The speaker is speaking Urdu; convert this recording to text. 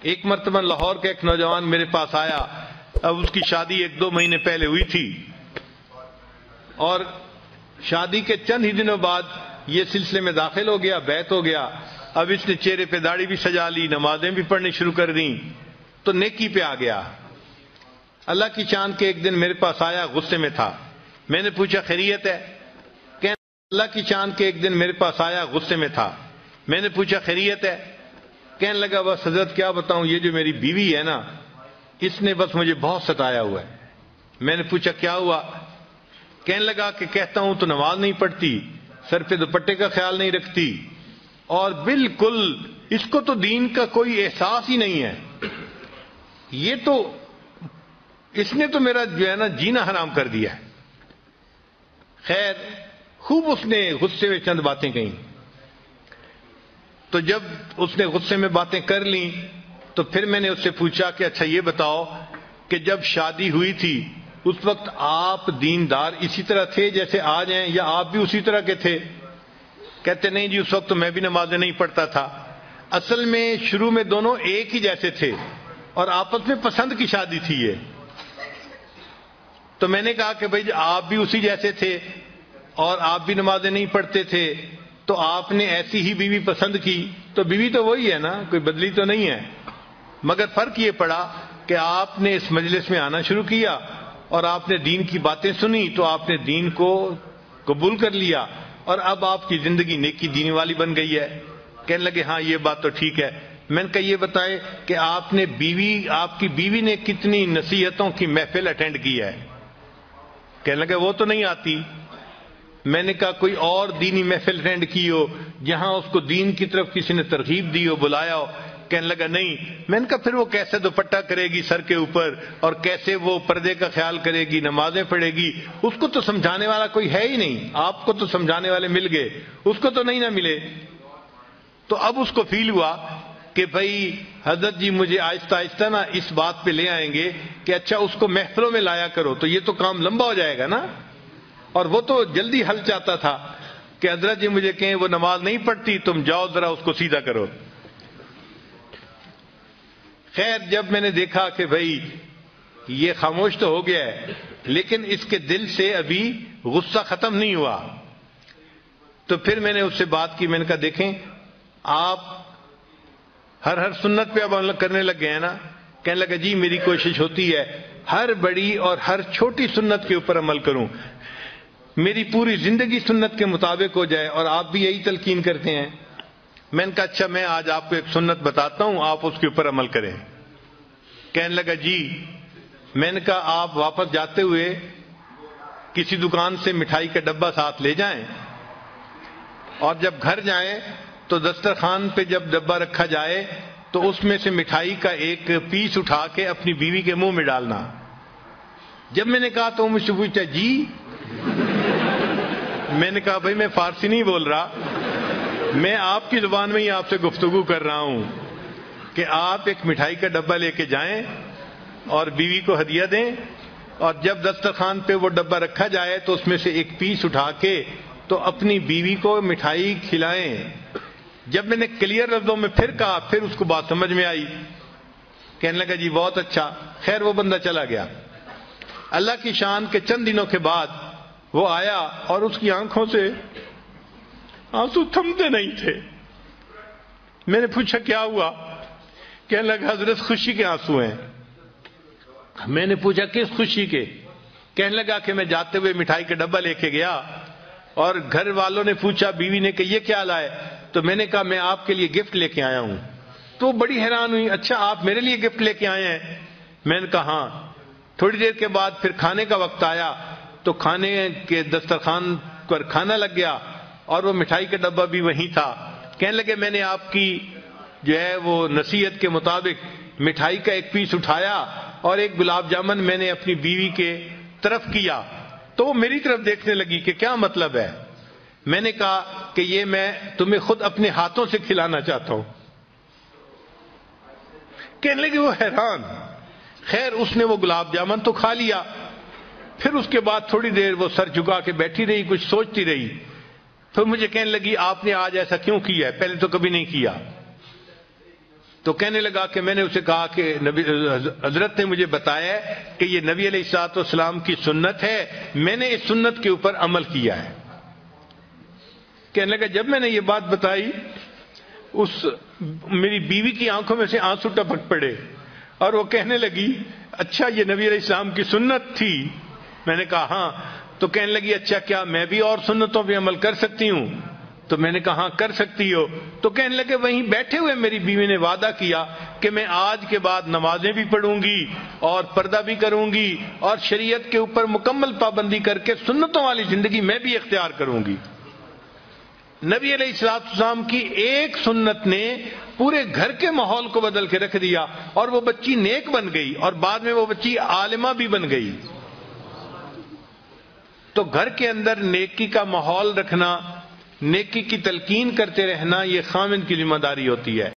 ایک مرتبہ لاہور کا ایک نوجوان میرے پاس آیا، اب اس کی شادی 1-2 مہینے پہلے ہوئی تھی، اور شادی کے چند ہی دنوں بعد یہ سلسلے میں داخل ہو گیا، بیعت ہو گیا۔ اب اس نے چہرے پہ داڑھی بھی سجا لی، نمازیں بھی پڑھنی شروع کر دیں، تو نیکی پہ آ گیا۔ اللہ کی چاند کے ایک دن میرے پاس آیا، غصے میں تھا۔ میں نے پوچھا خیریت ہے؟ اللہ کی چاند کے ایک دن میرے پاس آیا، غصے میں تھا۔ میں نے پوچھا خیریت ہے؟ کہنے لگا بس حضرت کیا بتاؤں، یہ جو میری بیوی ہے نا، اس نے بس مجھے بہت ستایا ہوا ہے۔ میں نے پوچھا کیا ہوا؟ کہنے لگا کہ کہتا ہوں تو نماز نہیں پڑھتی، سر پہ دوپٹے کا خیال نہیں رکھتی، اور بالکل اس کو تو دین کا کوئی احساس ہی نہیں ہے۔ یہ تو اس نے تو میرا جو ہے نا جینا حرام کر دیا ہے۔ خیر خوب اس نے غصے میں چند باتیں کہیں، تو جب اس نے غصے میں باتیں کر لیں تو پھر میں نے اس سے پوچھا کہ اچھا یہ بتاؤ کہ جب شادی ہوئی تھی اس وقت آپ دیندار اسی طرح تھے جیسے آج ہیں، یا آپ بھی اسی طرح کے تھے؟ کہتے نہیں جی، اس وقت تو میں بھی نمازیں نہیں پڑھتا تھا۔ اصل میں شروع میں دونوں ایک ہی جیسے تھے اور آپس میں پسند کی شادی تھی یہ۔ تو میں نے کہا کہ بھائی آپ بھی اسی جیسے تھے اور آپ بھی نمازیں نہیں پڑھتے تھے، تو آپ نے ایسی ہی بیوی پسند کی، تو بیوی تو وہی ہے نا، کوئی بدلی تو نہیں ہے، مگر فرق یہ پڑا کہ آپ نے اس مجلس میں آنا شروع کیا اور آپ نے دین کی باتیں سنی تو آپ نے دین کو قبول کر لیا، اور اب آپ کی زندگی نیکی دینی والی بن گئی ہے۔ کہنے لگے ہاں یہ بات تو ٹھیک ہے۔ میں نے کہا یہ بتائیں کہ آپ کی بیوی نے کتنی نصیحتوں کی محفل اٹینڈ کی ہے؟ کہنے لگے وہ تو نہیں آتی۔ میں نے کہا کوئی اور دینی محفل اٹینڈ کی ہو جہاں اس کو دین کی طرف کسی نے ترغیب دی ہو، بلایا ہو؟ کہنے لگا نہیں۔ میں نے کہا پھر وہ کیسے دوپٹہ کرے گی سر کے اوپر، اور کیسے وہ پردے کا خیال کرے گی، نمازیں پڑھے گی؟ اس کو تو سمجھانے والا کوئی ہے ہی نہیں۔ آپ کو تو سمجھانے والے مل گئے، اس کو تو نہیں نہ ملے۔ تو اب اس کو فیل ہوا کہ بھائی حضرت جی مجھے آہستہ آہستہ نا اس بات پہ لے آئیں گے کہ اچھا اس کو محفلوں میں لایا کرو، تو یہ تو کام لمبا ہو جائے گا نا۔ اور وہ تو جلدی حل چاہتا تھا کہ حضرت جی مجھے کہیں وہ نماز نہیں پڑھتی، تم جاؤ ذرا اس کو سیدھا کرو۔ خیر جب میں نے دیکھا کہ بھائی یہ خاموش تو ہو گیا ہے لیکن اس کے دل سے ابھی غصہ ختم نہیں ہوا، تو پھر میں نے اس سے بات کی۔ میں نے کہا دیکھیں آپ ہر سنت پہ اب عمل کرنے لگ گئے ہیں نا؟ کہنے لگا جی میری کوشش ہوتی ہے ہر بڑی اور ہر چھوٹی سنت کے اوپر عمل کروں، میری پوری زندگی سنت کے مطابق ہو جائے، اور آپ بھی یہی تلقین کرتے ہیں۔ میں نے کہا اچھا میں آج آپ کو ایک سنت بتاتا ہوں، آپ اس کے اوپر عمل کریں۔ کہنے لگا جی۔ میں نے کہا آپ واپس جاتے ہوئے کسی دکان سے مٹھائی کا ڈبہ ساتھ لے جائیں، اور جب گھر جائیں تو دسترخوان پہ جب ڈبہ رکھا جائے تو اس میں سے مٹھائی کا ایک پیس اٹھا کے اپنی بیوی کے منہ میں ڈالنا۔ جب میں نے کہا تو مجھ سے پوچھا جی؟ میں نے کہا بھائی میں فارسی نہیں بول رہا، میں آپ کی زبان میں ہی آپ سے گفتگو کر رہا ہوں کہ آپ ایک مٹھائی کا ڈبہ لے کے جائیں اور بیوی کو ہدیہ دیں، اور جب دسترخوان پہ وہ ڈبہ رکھا جائے تو اس میں سے ایک پیس اٹھا کے تو اپنی بیوی کو مٹھائی کھلائیں۔ جب میں نے کلیئر لفظوں میں پھر کہا پھر اس کو بات سمجھ میں آئی۔ کہنے لگا جی بہت اچھا۔ خیر وہ بندہ چلا گیا۔ اللہ کی شان کے چند دنوں کے بعد وہ آیا اور اس کی آنکھوں سے آنسو تھمتے نہیں تھے۔ میں نے پوچھا کیا ہوا؟ کہنے لگا حضرت خوشی کے آنسو ہیں۔ میں نے پوچھا کس خوشی کے؟ کہنے لگا کہ میں جاتے ہوئے مٹھائی کا ڈبہ لے کے گیا اور گھر والوں نے پوچھا، بیوی نے کہ یہ کیا لائے؟ تو میں نے کہا میں آپ کے لیے گفٹ لے کے آیا ہوں۔ تو بڑی حیران ہوئی، اچھا آپ میرے لیے گفٹ لے کے آئے ہیں؟ میں نے کہا ہاں۔ تھوڑی دیر کے بعد پھر کھانے کا وقت آیا تو کھانے کے دسترخوان پر کھانا لگ گیا اور وہ مٹھائی کا ڈبہ بھی وہیں تھا۔ کہنے لگے میں نے آپ کی جو ہے وہ نصیحت کے مطابق مٹھائی کا ایک پیس اٹھایا اور ایک گلاب جامن میں نے اپنی بیوی کے طرف کیا، تو وہ میری طرف دیکھنے لگی کہ کیا مطلب ہے؟ میں نے کہا کہ یہ میں تمہیں خود اپنے ہاتھوں سے کھلانا چاہتا ہوں۔ کہنے لگے وہ حیران۔ خیر اس نے وہ گلاب جامن تو کھا لیا، پھر اس کے بعد تھوڑی دیر وہ سر جھکا کے بیٹھی رہی، کچھ سوچتی رہی۔ پھر مجھے کہنے لگی آپ نے آج ایسا کیوں کیا ہے؟ پہلے تو کبھی نہیں کیا۔ تو کہنے لگا کہ میں نے اسے کہا کہ حضرت نے مجھے بتایا کہ یہ نبی علیہ الصلوۃ والسلام کی سنت ہے، میں نے اس سنت کے اوپر عمل کیا ہے۔ کہنے لگا جب میں نے یہ بات بتائی میری بیوی کی آنکھوں میں سے آنسو ٹپک پڑے اور وہ کہنے لگی اچھا یہ نبی علیہ السلام کی سنت تھی؟ میں نے کہا ہاں۔ تو کہنے لگی اچھا کیا میں بھی اور سنتوں پہ عمل کر سکتی ہوں؟ تو میں نے کہا ہاں کر سکتی ہو۔ تو کہنے لگے وہیں بیٹھے ہوئے میری بیوی نے وعدہ کیا کہ میں آج کے بعد نمازیں بھی پڑھوں گی اور پردہ بھی کروں گی اور شریعت کے اوپر مکمل پابندی کر کے سنتوں والی زندگی میں بھی اختیار کروں گی۔ نبی علیہ الصلوۃ والسلام کی ایک سنت نے پورے گھر کے ماحول کو بدل کے رکھ دیا اور وہ بچی نیک بن گئی اور بعد میں وہ بچی عالمہ بھی بن گئی۔ تو گھر کے اندر نیکی کا ماحول رکھنا، نیکی کی تلقین کرتے رہنا، یہ خاوند کی ذمہ داری ہوتی ہے۔